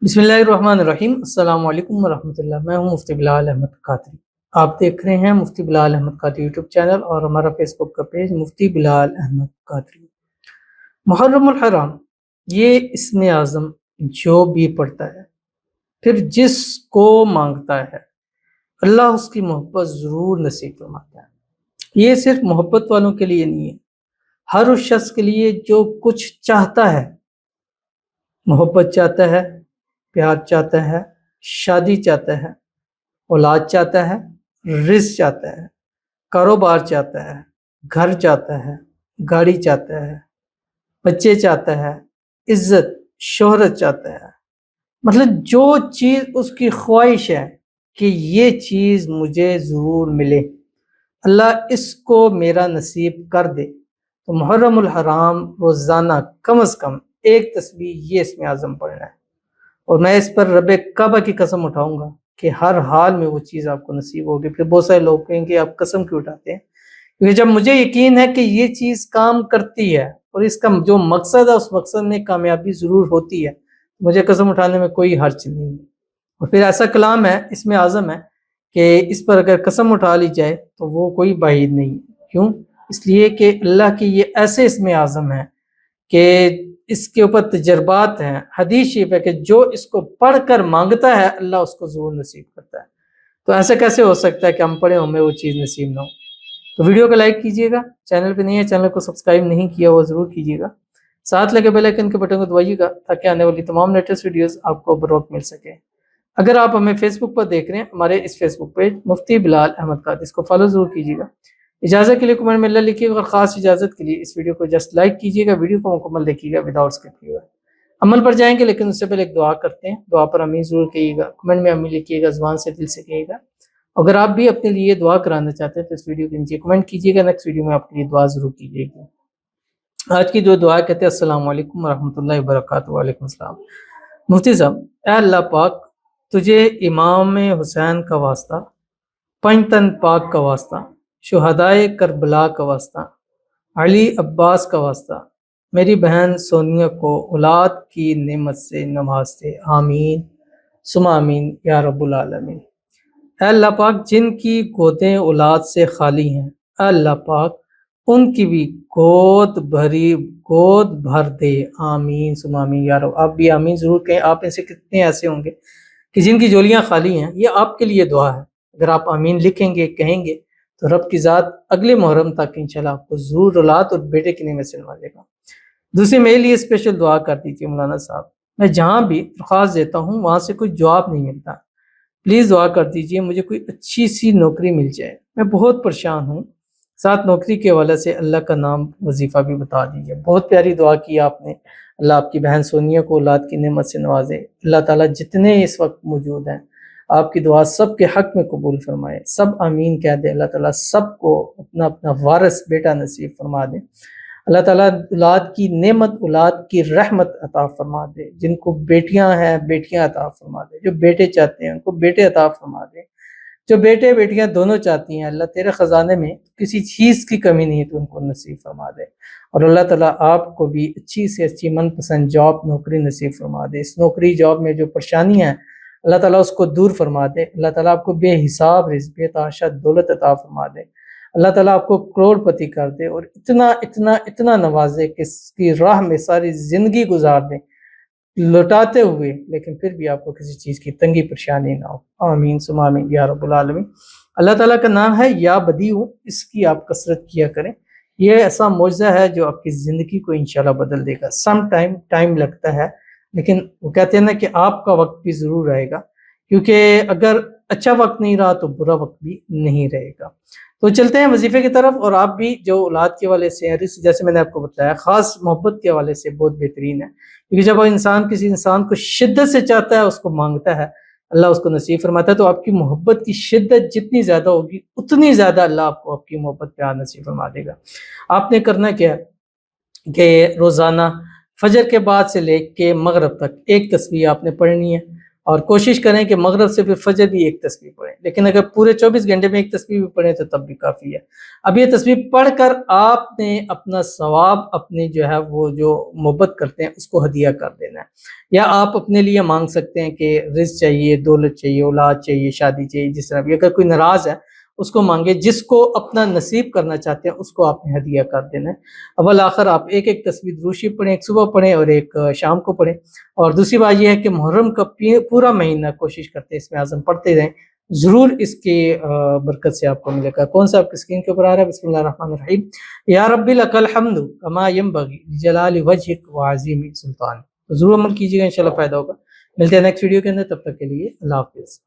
बिस्मिल्लाहिर्रहमानिर्रहीम। अस्सलाम वालेकुम वरहमतुल्लाह। मैं हूं मुफ्ती बिलाल अहमद कादरी। आप देख रहे हैं मुफ्ती बिलाल अहमद कादरी यूट्यूब चैनल और हमारा फेसबुक का पेज मुफ्ती बिलाल अहमद कादरी। मुहर्रमुल हराम, ये इसमें आज़म जो भी पढ़ता है फिर जिसको मांगता है अल्लाह उसकी मोहब्बत ज़रूर नसीब फरमाता है। ये सिर्फ मोहब्बत वालों के लिए नहीं है, हर उस शख्स के लिए जो कुछ चाहता है, मोहब्बत चाहता है, प्यार चाहता है, शादी चाहता है, औलाद चाहता है, रिज़्क चाहता है, कारोबार चाहता है, घर चाहता है, गाड़ी चाहता है, बच्चे चाहता है, इज्जत शोहरत चाहता है। मतलब जो चीज़ उसकी ख्वाहिश है कि ये चीज़ मुझे ज़रूर मिले, अल्लाह इसको मेरा नसीब कर दे, तो मुहर्रमुल हराम रोज़ाना कम अज़ कम एक तस्बीह ये इसमें आज़म पढ़ना है। और मैं इस पर रब काबा की कसम उठाऊंगा कि हर हाल में वो चीज़ आपको नसीब होगी। फिर बहुत सारे लोग कहेंगे आप कसम क्यों उठाते हैं? क्योंकि जब मुझे यकीन है कि ये चीज़ काम करती है और इसका जो मकसद है उस मकसद में कामयाबी ज़रूर होती है, मुझे कसम उठाने में कोई हर्ज नहीं है। और फिर ऐसा कलाम है इसमें आज़म है कि इस पर अगर कसम उठा ली जाए तो वो कोई बाहिर नहीं है। क्यों? इसलिए कि अल्लाह की ये ऐसे इसमें आज़म है कि इसके ऊपर तजर्बात हैं। हदीस शरीफ है कि जो इसको पढ़कर मांगता है अल्लाह उसको ज़रूर नसीब करता है। तो ऐसा कैसे हो सकता है कि हम पढ़े हमें वो चीज़ नसीब ना हो? तो वीडियो को लाइक कीजिएगा, चैनल पे नहीं है चैनल को सब्सक्राइब नहीं किया वो ज़रूर कीजिएगा, साथ लगे बेल आइकन के बटन को दबाइएगा ताकि आने वाली तमाम लेटेस्ट वीडियोस आपको बर वक्त मिल सके। अगर आप हमें फेसबुक पर देख रहे हैं, हमारे इस फेसबुक पेज मुफ्ती बिलाल अहमद कादरी, इसको फॉलो ज़रूर कीजिएगा। इजाज़त के लिए कमेंट में अल्लाह लिखिएगा और ख़ास इजाज़त के लिए इस वीडियो को जस्ट लाइक कीजिएगा, वीडियो को मुकम्मल देखिएगा विदाउट स्किप किए हुए। अमल पर जाएंगे लेकिन उससे पहले एक दुआ करते हैं। दुआ पर आमीन ज़रूर कहिएगा, कमेंट में आमीन लिखिएगा, ज़ुबान से दिल से कहिएगा। अगर आप भी अपने लिए दुआ कराना चाहते हैं तो इस वीडियो के नीचे कमेंट कीजिएगा, नेक्स्ट वीडियो में आपके लिए दुआ ज़रूर कीजिएगी। आज की जो दुआ कहते हैं अस्सलाम वालेकुम वरहमतुल्लाहि वबरकातुहू। वालेकुम सलाम। मुफ्ती साहब, ऐ अल्लाह पाक, तुझे इमाम हुसैन का वास्ता, पंजतन पाक का वास्ता, शुहदाए करबला का वास्ता, अली अब्बास का वास्ता, मेरी बहन सोनिया को औलाद की नेमत से नवाज दे, आमीन सुमा आमीन या रब्बुल आलमीन। ऐ अल्लाह पाक, जिनकी गोदें औलाद से खाली हैं, ऐ अल्लाह पाक उनकी भी गोद भर दे, आमीन सुमा आमीन या रब। आप भी आमीन ज़रूर कहें। आप में से कितने ऐसे होंगे कि जिनकी झोलियाँ खाली हैं? ये आपके लिए दुआ है। अगर आप आमीन लिखेंगे, कहेंगे, तो रब की ज़ात अगले मुहर्रम तक इंशाल्लाह आपको ज़रूर औलाद और बेटे की नेमत से नवाजेगा। दूसरी मेरे लिए स्पेशल दुआ कर दीजिए मौलाना साहब, मैं जहाँ भी दरख्वास्त देता हूँ वहाँ से कोई जवाब नहीं मिलता, प्लीज़ दुआ कर दीजिए मुझे कोई अच्छी सी नौकरी मिल जाए, मैं बहुत परेशान हूँ। साथ नौकरी के हवाले से अल्लाह का नाम वजीफ़ा भी बता दीजिए। बहुत प्यारी दुआ की आपने। अल्लाह आपकी बहन सोनिया को औलाद की नेमत से नवाजे। अल्लाह ताला जितने इस वक्त मौजूद हैं आपकी दुआ सब के हक़ में कबूल फरमाए, सब आमीन कह दे। अल्लाह ताला सबको अपना अपना वारिस बेटा नसीब फरमा दे। अल्लाह ताला औलाद की नेमत, औलाद की रहमत अता फरमा दे। जिनको बेटियां हैं बेटियां अता फरमा दे, जो बेटे चाहते हैं उनको बेटे अता फरमा दे, जो बेटे बेटियां दोनों चाहती हैं अल्लाह तेरे ख़जाने में किसी चीज़ की कमी नहीं है तो उनको नसीब फरमा दे। और अल्लाह ताला आपको भी अच्छी से अच्छी मनपसंद जॉब नौकरी नसीब फरमा दे। इस नौकरी जॉब में जो परेशानियाँ हैं अल्लाह ताला उसको दूर फरमा दे। अल्लाह ताला आपको बेहिसाब रिज़्क़ बेतहाशा दौलत अता फरमा दे। अल्लाह ताला आपको करोड़पति कर दे और इतना इतना इतना नवाजे कि इसकी राह में सारी ज़िंदगी गुजार दें लौटाते हुए, लेकिन फिर भी आपको किसी चीज़ की तंगी परेशानी ना हो, आमीन सुमा आमीन या रब्बुल आलमीन। अल्लाह ताला का नाम है या बदीउ, इसकी आप कसरत किया करें। ये ऐसा मौजज़ा है जो आपकी ज़िंदगी को इंशाल्लाह बदल देगा। सम टाइम लगता है, लेकिन वो कहते हैं ना कि आपका वक्त भी ज़रूर आएगा, क्योंकि अगर अच्छा वक्त नहीं रहा तो बुरा वक्त भी नहीं रहेगा। तो चलते हैं वजीफे की तरफ। और आप भी जो औलाद के हवाले से रिस्क, जैसे मैंने आपको बताया, ख़ास मोहब्बत के हवाले से बहुत बेहतरीन है, क्योंकि जब इंसान किसी इंसान को शिद्दत से चाहता है, उसको मांगता है, अल्लाह उसको नसीब फरमाता है। तो आपकी मोहब्बत की शिद्दत जितनी ज़्यादा होगी उतनी ज़्यादा अल्लाह आपको आपकी मोहब्बत प्यार नसीब फरमा देगा। आपने करना क्या है कि रोज़ाना फजर के बाद से लेके मगरिब तक एक तस्बीह आपने पढ़नी है। اور کوشش کریں کہ مغرب سے پھر فجر بھی ایک تسبیح پڑھیں، لیکن اگر پورے 24 گھنٹے میں ایک تسبیح بھی پڑھیں تو تب بھی کافی ہے۔ اب یہ تسبیح پڑھ کر آپ نے اپنا ثواب اپنے جو ہے وہ جو محبت کرتے ہیں اس کو ہدیہ کر دینا ہے، یا آپ اپنے لیے مانگ سکتے ہیں کہ رزق چاہیے، دولت چاہیے، اولاد چاہیے، شادی چاہیے، جس طرح بھی۔ اگر کوئی ناراض ہے اس کو مانگے، جس کو اپنا نصیب کرنا چاہتے ہیں اس کو آپ نے ہدیہ کر دینا ہے۔ اول آخر آپ ایک ایک تسبیح درود شریف پڑھیں، ایک صبح پڑھیں اور ایک شام کو پڑھیں۔ اور دوسری بات یہ ہے کہ محرم کا پورا مہینہ کوشش کرتے ہیں اس میں اعظم پڑھتے رہیں، ضرور اس کی برکت سے آپ کو ملے گا۔ کون سا آپ کی اسکرین کے اوپر آ رہا ہے؟ بسم اللہ الرحمن الرحیم۔ یا رب لک الحمد کما ینبغی لجلال وجہک وعظیم سلطان۔ ضرور عمل کیجیے گا، انشاءاللہ فائدہ ہوگا۔ ملتے ہیں نیکسٹ ویڈیو کے اندر، تب تک کے لیے اللہ حافظ۔